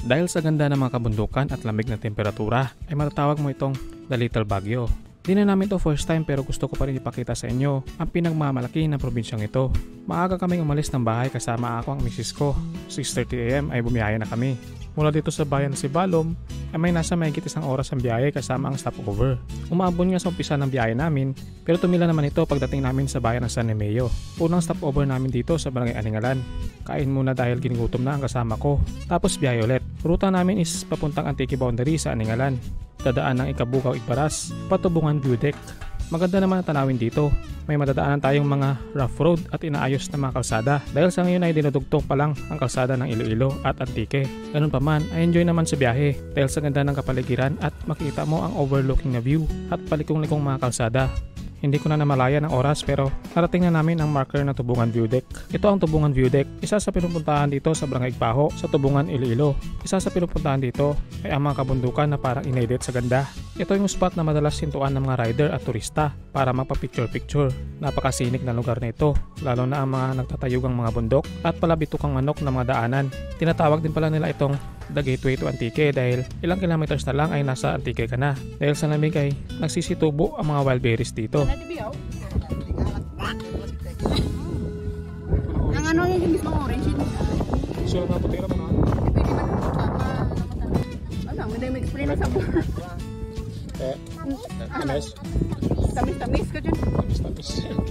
Dahil sa ganda ng mga kabundukan at lamig na temperatura, ay matatawag mo itong The Little Baguio. Di na namin to first time pero gusto ko pa rin ipakita sa inyo ang pinagmamalaki ng probinsyang ito. Maaga kaming umalis ng bahay kasama ako ang misis ko. 6:30 AM ay bumiyaya na kami. Mula dito sa bayan na si Balom ay may nasa mahigit isang oras ang biyahe kasama ang stopover. Umabot nga sa umpisa ng biyahe namin pero tumila naman ito pagdating namin sa bayan ng San Nemeo. Unang stopover namin dito sa Barangay Aningalan. Kain muna dahil ginugutom na ang kasama ko. Tapos biyahe ulit. Ruta namin is papuntang Antique Boundary sa Aningalan. Dadaan ng Ikabugaw Igbaras, Patubungan View Deck. Maganda naman ang tanawin dito. May madadaanan tayong mga rough road at inaayos na mga kalsada dahil sa ngayon ay dinudugtong pa lang ang kalsada ng Iloilo at Antique. Ganun pa man ay enjoy naman sa biyahe dahil sa ganda ng kapaligiran at makita mo ang overlooking na view at palikong-likong mga kalsada. Hindi ko na namalaya ng oras pero narating na namin ang marker ng Tubungan View Deck. Ito ang Tubungan View Deck, isa sa pinupuntahan dito sa Barangay Igpaho sa Tubungan, Iloilo. Isa sa pinupuntahan dito ay ang mga kabundukan na parang inedit sa ganda. Ito yung spot na madalas sintuan ng mga rider at turista para magpa-picture-picture. Napakasinik na lugar na ito, lalo na ang mga nagtatayugang mga bundok at palabitukang manok na mga daanan. Tinatawag din pala nila itong The Gateway to Antique dahil ilang kilometers na lang ay nasa Antique ka na. Dahil sa lamig ay nagsisitubo ang mga wild berries dito. Ang ano yung mismo orange yun? Sulat na putira mo na? Ano, hindi mo explain na sabon. Tamis-tamis ka dyan.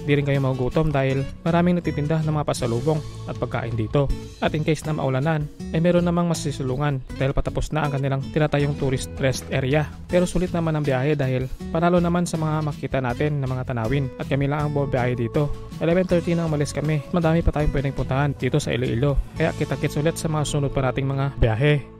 Di rin kayo magugutom dahil maraming nagtitinda ng mga pasalubong at pagkain dito. At in case na maulanan, ay meron namang masisilungan dahil patapos na ang kanilang tinatayong tourist rest area. Pero sulit naman ang biyahe dahil panalo naman sa mga makita natin na mga tanawin at kami lang ang bumabiyahe dito. 11:30 na umalis kami. Madami pa tayong pwedeng puntahan dito sa Iloilo. Kaya kita-kits ulit sa mga sunod pa nating mga biyahe.